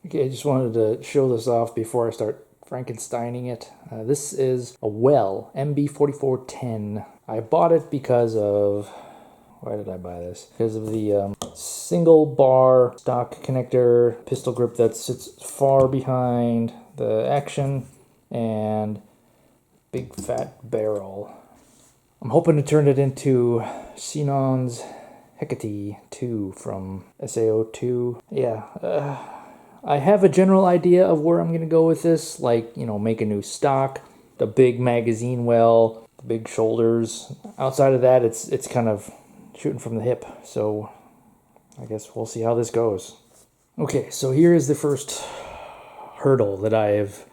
Okay, I just wanted to show this off before I start Frankensteining it. This is a Well MB4410. I bought it because of... Why did I buy this? Because of the single bar stock connector pistol grip that sits far behind the action and big fat barrel. I'm hoping to turn it into Sinon's Hecate II from SAO2. Yeah, I have a general idea of where I'm going to go with this, like, you know, make a new stock, the big magazine well, the big shoulders. Outside of that, it's kind of shooting from the hip, so I guess we'll see how this goes. Okay, so here is the first hurdle that I have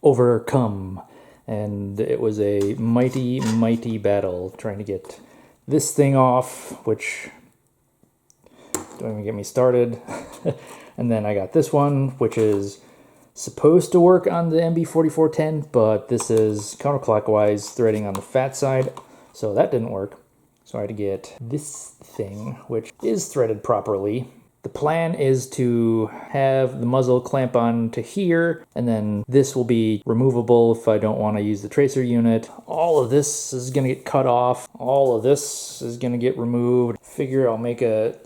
overcome, and it was a mighty, mighty battle trying to get this thing off, which don't even get me started. And then I got this one, which is supposed to work on the MB4410, but this is counterclockwise threading on the fat side, so that didn't work. So I had to get this thing, which is threaded properly. The plan is to have the muzzle clamp on to here, and then this will be removable if I don't want to use the tracer unit. All of this is going to get cut off. All of this is going to get removed. Figure I'll make a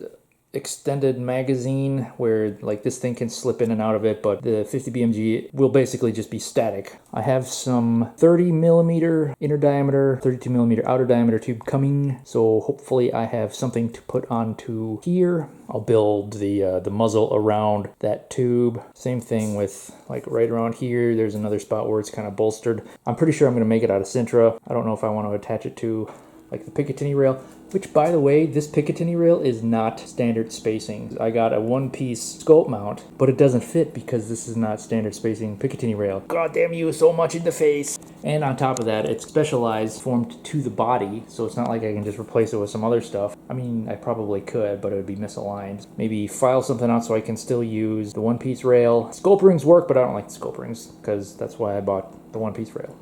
extended magazine where like this thing can slip in and out of it, but the 50 BMG will basically just be static. I have some 30 millimeter inner diameter, 32 millimeter outer diameter tube coming, so hopefully I have something to put onto here. I'll build the muzzle around that tube. Same thing with like right around here. There's another spot where it's kind of bolstered. I'm pretty sure I'm going to make it out of Sintra. I don't know if I want to attach it to like the Picatinny rail, which, by the way, this Picatinny rail is not standard spacing. I got a one-piece scope mount, but it doesn't fit because this is not standard spacing Picatinny rail. God damn you, so much in the face! And on top of that, it's specialized, formed to the body, so it's not like I can just replace it with some other stuff. I mean, I probably could, but it would be misaligned. Maybe file something out so I can still use the one-piece rail. Scope rings work, but I don't like the scope rings, because that's why I bought the one-piece rail.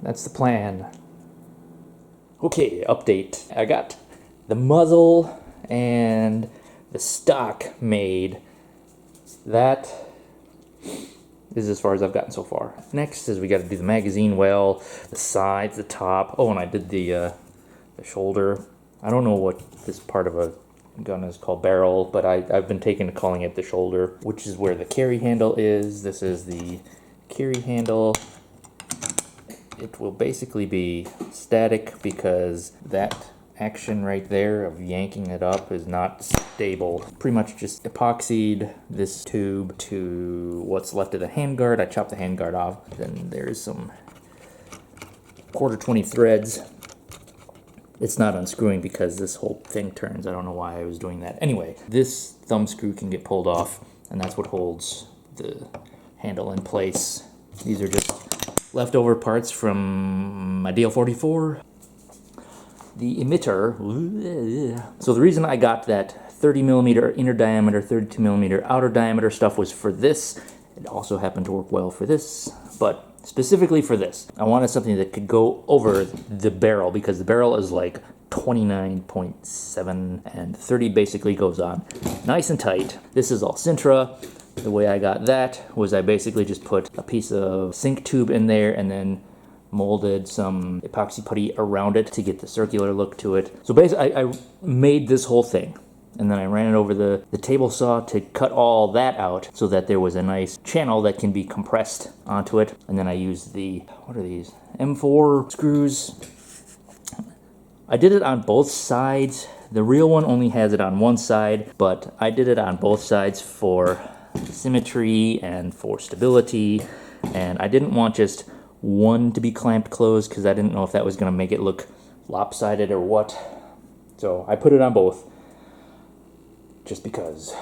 That's the plan. Okay, update. I got the muzzle and the stock made. That is as far as I've gotten so far. Next is we got to do the magazine well, the sides, the top. Oh, and I did the shoulder. I don't know what this part of a gun is called, barrel, but I've been taken to calling it the shoulder, which is where the carry handle is. This is the carry handle. It will basically be static because that action right there of yanking it up is not stable. Pretty much just epoxied this tube to what's left of the handguard. I chopped the handguard off. Then there's some 1/4-20 threads. It's not unscrewing because this whole thing turns. I don't know why I was doing that. Anyway, this thumb screw can get pulled off, and that's what holds the handle in place. These are just leftover parts from my DL44. The emitter. So the reason I got that 30 millimeter inner diameter, 32 millimeter outer diameter stuff was for this. It also happened to work well for this, but specifically for this, I wanted something that could go over the barrel because the barrel is like 29.7 and 30 basically goes on nice and tight. This is all Sintra. The way I got that was I basically just put a piece of zinc tube in there and then molded some epoxy putty around it to get the circular look to it. So basically I made this whole thing and then I ran it over the table saw to cut all that out so that there was a nice channel that can be compressed onto it. And then I used the, what are these? M4 screws. I did it on both sides. The real one only has it on one side, but I did it on both sides for symmetry and for stability, and I didn't want just one to be clamped closed because I didn't know if that was going to make it look lopsided or what. So I put it on both just because.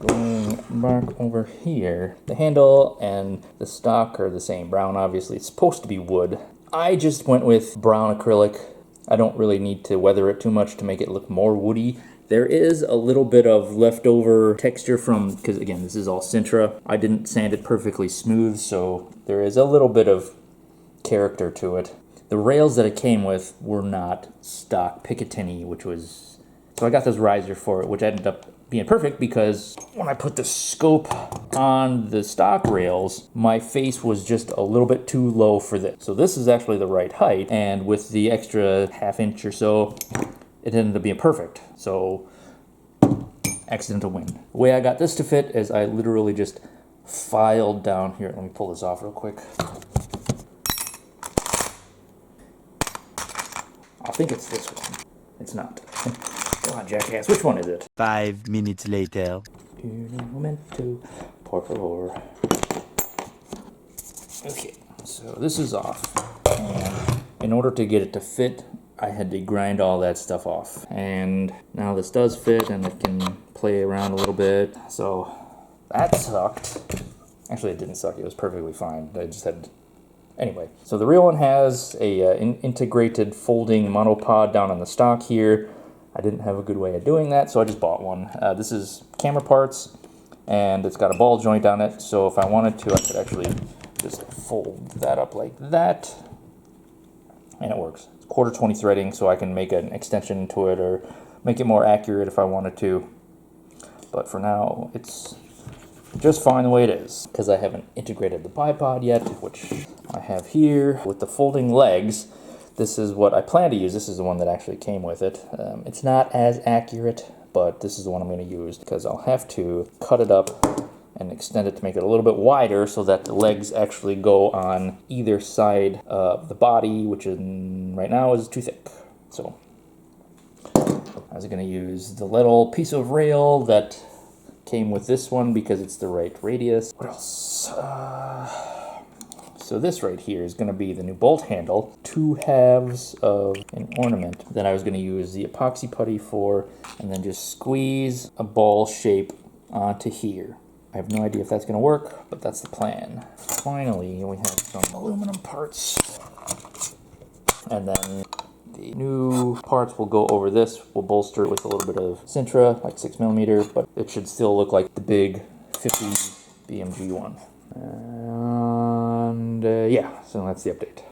Going back over here, the handle and the stock are the same brown. Obviously it's supposed to be wood. I just went with brown acrylic. I don't really need to weather it too much to make it look more woody. There is a little bit of leftover texture from, because again, this is all Sintra. I didn't sand it perfectly smooth, so there is a little bit of character to it. The rails that it came with were not stock Picatinny, which was So I got this riser for it, which ended up being perfect because when I put the scope on the stock rails, my face was just a little bit too low for this. So this is actually the right height, and with the extra ½ inch or so, it ended up being perfect. So, accidental win. The way I got this to fit is I literally just filed down here. Let me pull this off real quick. I think it's this one. It's not. Come on, jackass. Which one is it? 5 minutes later. Un momento, por favor. Okay, so this is off. And in order to get it to fit, I had to grind all that stuff off. And now this does fit, and it can play around a little bit. So that sucked. Actually, it didn't suck. It was perfectly fine. I just had... Anyway, so the real one has a integrated folding monopod down on the stock here. I didn't have a good way of doing that, so I just bought one. This is camera parts, and it's got a ball joint on it, so if I wanted to, I could actually just fold that up like that, and it works. It's 1/4-20 threading, so I can make an extension to it or make it more accurate if I wanted to. But for now, it's just fine the way it is, because I haven't integrated the bipod yet, which I have here with the folding legs. This is what I plan to use. This is the one that actually came with it. It's not as accurate, but this is the one I'm going to use because I'll have to cut it up and extend it to make it a little bit wider so that the legs actually go on either side of the body, which right now is too thick. So I was going to use the little piece of rail that came with this one because it's the right radius. What else? So this right here is going to be the new bolt handle. 2 halves of an ornament that I was going to use the epoxy putty for, and then just squeeze a ball shape onto here. I have no idea if that's going to work, but that's the plan. Finally, we have some aluminum parts. And then the new parts will go over this. We'll bolster it with a little bit of Sintra, like 6mm, but it should still look like the big 50 BMG one. And yeah, so that's the update.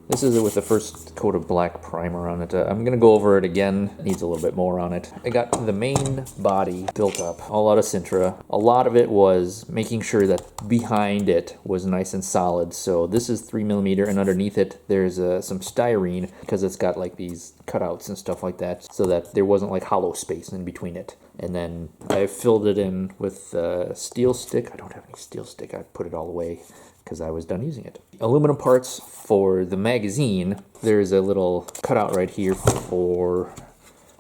This is it with the first coat of black primer on it. I'm going to go over it again. It needs a little bit more on it. I got the main body built up, all out of Sintra. A lot of it was making sure that behind it was nice and solid. So this is 3mm, and underneath it there's some styrene because it's got like these cutouts and stuff like that, so that there wasn't like hollow space in between it. And then I filled it in with steel stick. I don't have any steel stick. I put it all away because I was done using it. Aluminum parts for the magazine. There's a little cutout right here for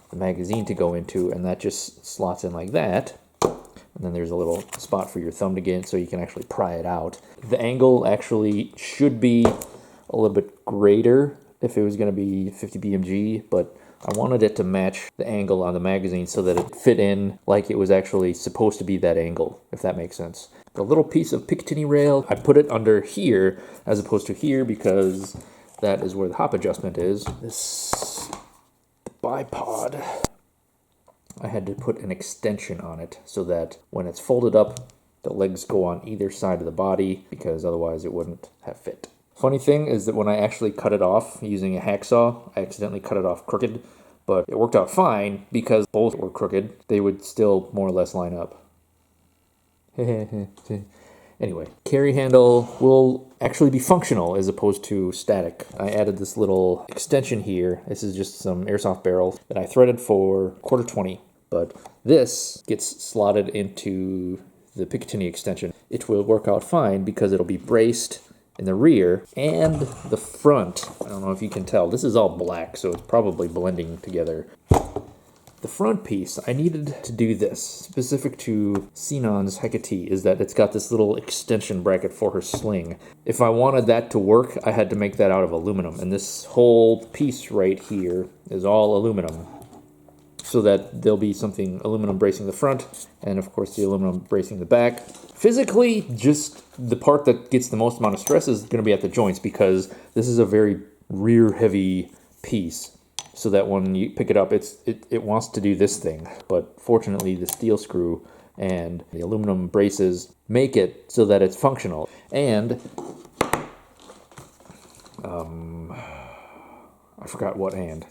the magazine to go into, and that just slots in like that. And then there's a little spot for your thumb to get in so you can actually pry it out. The angle actually should be a little bit greater if it was going to be 50 BMG, but I wanted it to match the angle on the magazine so that it fit in like it was actually supposed to be that angle, if that makes sense. The little piece of Picatinny rail, I put it under here as opposed to here because that is where the hop adjustment is. This bipod, I had to put an extension on it so that when it's folded up, the legs go on either side of the body because otherwise it wouldn't have fit. Funny thing is that when I actually cut it off using a hacksaw, I accidentally cut it off crooked, but it worked out fine because both were crooked. They would still more or less line up. Anyway, carry handle will actually be functional as opposed to static. I added this little extension here. This is just some airsoft barrel that I threaded for 1/4-20, but this gets slotted into the Picatinny extension. It will work out fine because it'll be braced in the rear and the front. I don't know if you can tell. This is all black, so it's probably blending together. The front piece, I needed to do this, specific to Sinon's Hecate, is that it's got this little extension bracket for her sling. If I wanted that to work, I had to make that out of aluminum, and this whole piece right here is all aluminum, so that there'll be something aluminum bracing the front, and of course the aluminum bracing the back. Physically, just the part that gets the most amount of stress is going to be at the joints, because this is a very rear-heavy piece. So that when you pick it up, it wants to do this thing. But fortunately, the steel screw and the aluminum braces make it so that it's functional. And I forgot what and.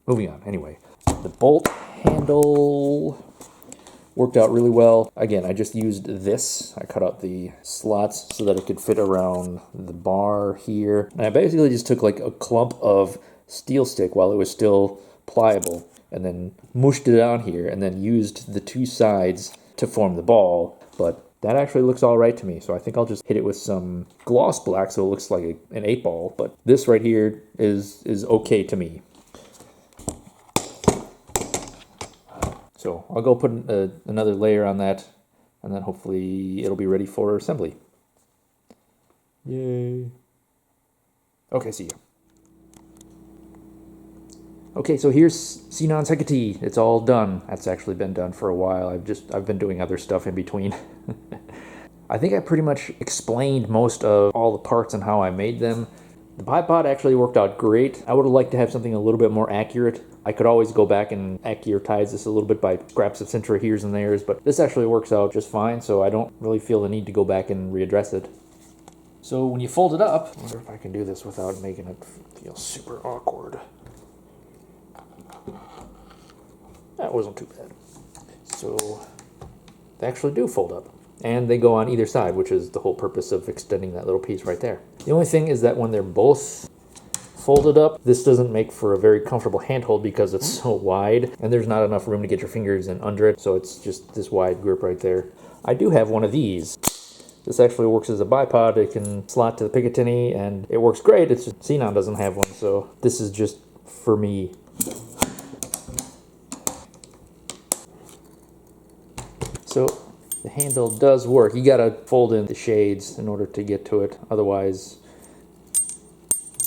Moving on, anyway. The bolt handle worked out really well. Again, I just used this. I cut out the slots so that it could fit around the bar here. And I basically just took like a clump of steel stick while it was still pliable and then mushed it on here and then used the two sides to form the ball. But that actually looks all right to me. So I think I'll just hit it with some gloss black so it looks like an 8-ball. But this right here is okay to me. So I'll go put another layer on that, and then hopefully it'll be ready for assembly. Yay. Okay, see ya. Okay, so here's Sinon's Hecate. It's all done. That's actually been done for a while. I've been doing other stuff in between. I think I pretty much explained most of all the parts and how I made them. The bipod actually worked out great. I would have liked to have something a little bit more accurate. I could always go back and accuratize this a little bit by scraps of Sintra here's and there's, but this actually works out just fine, so I don't really feel the need to go back and readdress it. So when you fold it up, I wonder if I can do this without making it feel super awkward. That wasn't too bad. So they actually do fold up. And they go on either side, which is the whole purpose of extending that little piece right there. The only thing is that when they're both folded up, this doesn't make for a very comfortable handhold because it's so wide, and there's not enough room to get your fingers in under it, so it's just this wide grip right there. I do have one of these. This actually works as a bipod. It can slot to the Picatinny, and it works great. It's just Sinon doesn't have one, so this is just for me. So the handle does work. You gotta fold in the shades in order to get to it. Otherwise,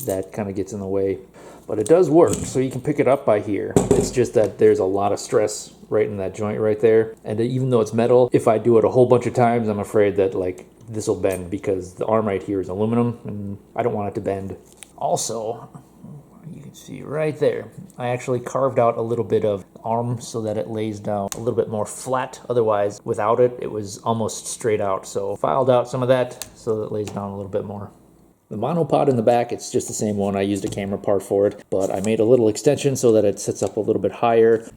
that kind of gets in the way. But it does work, so you can pick it up by here. It's just that there's a lot of stress right in that joint right there. And even though it's metal, if I do it a whole bunch of times, I'm afraid that like this will bend because the arm right here is aluminum and I don't want it to bend. Also, you can see right there, I actually carved out a little bit of arm so that it lays down a little bit more flat. Otherwise, without it, it was almost straight out. So filed out some of that so that it lays down a little bit more. The monopod in the back, it's just the same one. I used a camera part for it, but I made a little extension so that it sits up a little bit higher.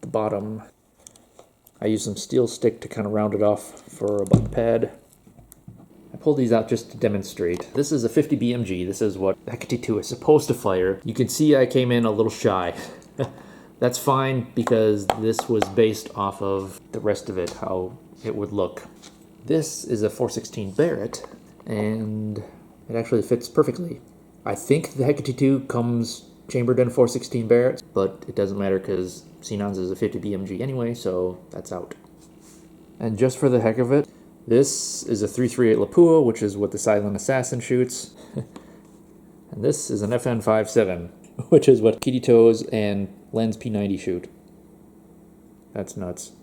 The bottom, I used some steel stick to kind of round it off for a button pad. I pulled these out just to demonstrate. This is a 50 BMG. This is what Hecate II is supposed to fire. You can see I came in a little shy. That's fine because this was based off of the rest of it, how it would look. This is a 416 Barrett, and it actually fits perfectly. I think the Hecate II comes chambered in 416 Barretts, but it doesn't matter because Sinon's is a 50 BMG anyway, so that's out. And just for the heck of it, this is a 338 Lapua, which is what the Silent Assassin shoots. And this is an FN57, which is what Kitty Toes and Lens P90 shoot. That's nuts.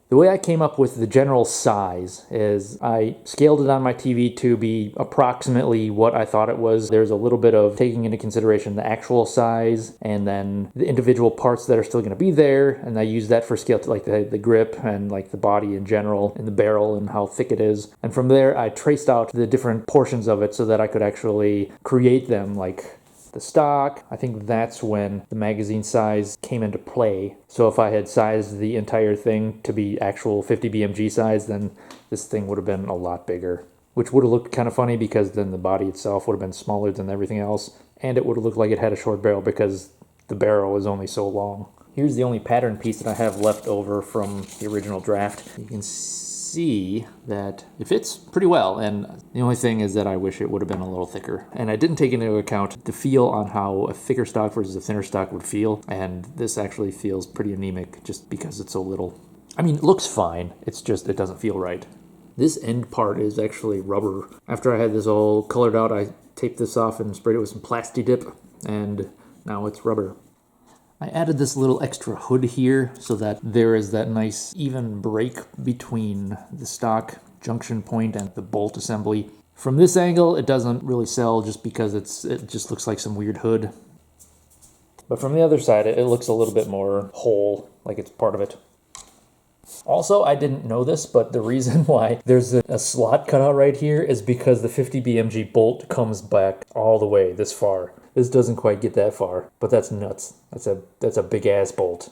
The way I came up with the general size is I scaled it on my TV to be approximately what I thought it was. There's a little bit of taking into consideration the actual size and then the individual parts that are still going to be there, and I use that for scale to like the grip and like the body in general and the barrel and how thick it is. And from there I traced out the different portions of it so that I could actually create them like the stock. I think that's when the magazine size came into play. So if I had sized the entire thing to be actual 50 BMG size, then this thing would have been a lot bigger, which would have looked kind of funny because then the body itself would have been smaller than everything else, and it would have looked like it had a short barrel because the barrel was only so long. Here's the only pattern piece that I have left over from the original draft. You can see that it fits pretty well, and the only thing is that I wish it would have been a little thicker. And I didn't take into account the feel on how a thicker stock versus a thinner stock would feel, and this actually feels pretty anemic just because it's so little. I mean, it looks fine, it's just it doesn't feel right. This end part is actually rubber. After I had this all colored out, I taped this off and sprayed it with some Plasti Dip, and now it's rubber. I added this little extra hood here so that there is that nice even break between the stock junction point and the bolt assembly. From this angle, it doesn't really sell just because it just looks like some weird hood. But from the other side, it looks a little bit more whole, like it's part of it. Also, I didn't know this, but the reason why there's a slot cut out right here is because the 50 BMG bolt comes back all the way this far. This doesn't quite get that far, but that's nuts. That's a big ass bolt.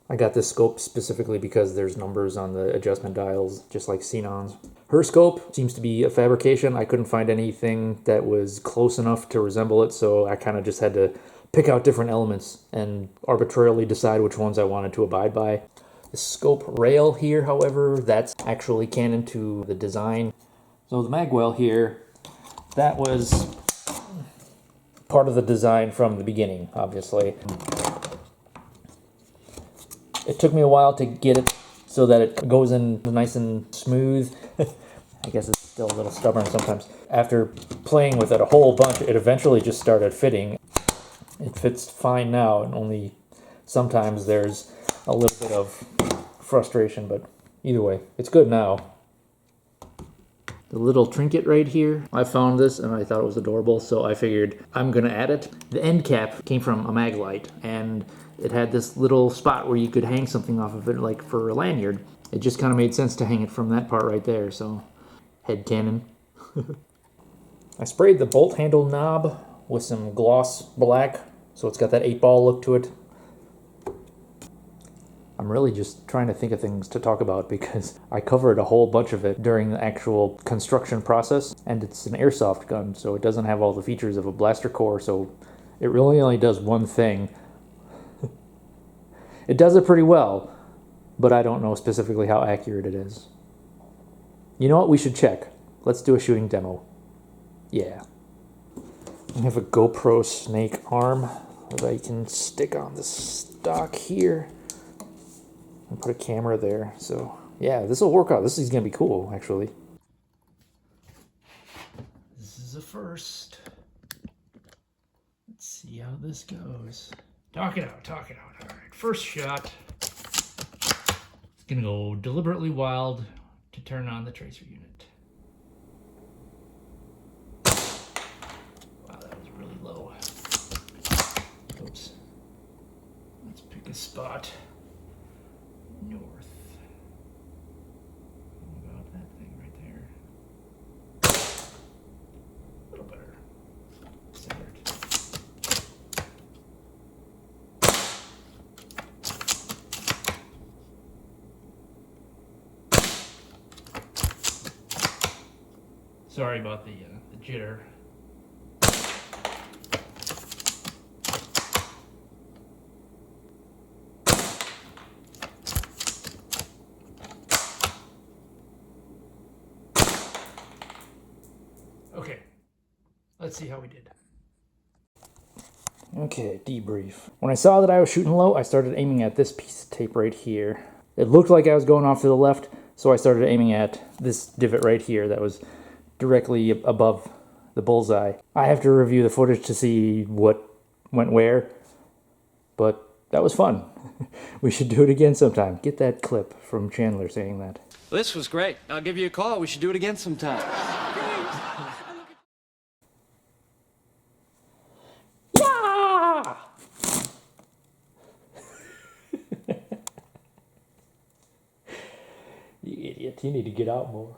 I got this scope specifically because there's numbers on the adjustment dials, just like Sinon's. Her scope seems to be a fabrication. I couldn't find anything that was close enough to resemble it, so I kind of just had to pick out different elements and arbitrarily decide which ones I wanted to abide by. The scope rail here, however, that's actually canon to the design. So the Magwell here, that was part of the design from the beginning, obviously. It took me a while to get it so that it goes in nice and smooth. I guess it's still a little stubborn sometimes. After playing with it a whole bunch, it eventually just started fitting. It fits fine now, and only sometimes there's a little bit of frustration, but either way, it's good now. The little trinket right here, I found this and I thought it was adorable, so I figured I'm gonna add it. The end cap came from a mag light, and it had this little spot where you could hang something off of it, like for a lanyard. It just kind of made sense to hang it from that part right there, so head cannon. I sprayed the bolt handle knob with some gloss black, so it's got that 8-ball look to it. I'm really just trying to think of things to talk about because I covered a whole bunch of it during the actual construction process, and it's an airsoft gun, so it doesn't have all the features of a blaster core, so it really only does one thing. It does it pretty well, but I don't know specifically how accurate it is. You know what? We should check. Let's do a shooting demo. Yeah. I have a GoPro snake arm that I can stick on the stock here and put a camera there. So yeah, this will work out. This is gonna be cool, actually. This is a first. Let's see how this goes. Talk it out, talk it out. All right, first shot. It's gonna go deliberately wild to turn on the tracer unit. Wow, that was really low. Oops. Let's pick a spot north. About that thing right there. A little better. Centered. Sorry about the jitter. Okay, let's see how we did. Okay, debrief. When I saw that I was shooting low, I started aiming at this piece of tape right here. It looked like I was going off to the left, so I started aiming at this divot right here that was directly above the bullseye. I have to review the footage to see what went where, but that was fun. We should do it again sometime. Get that clip from Chandler saying that. This was great. I'll give you a call. We should do it again sometime. Yeah! You idiot. You need to get out more.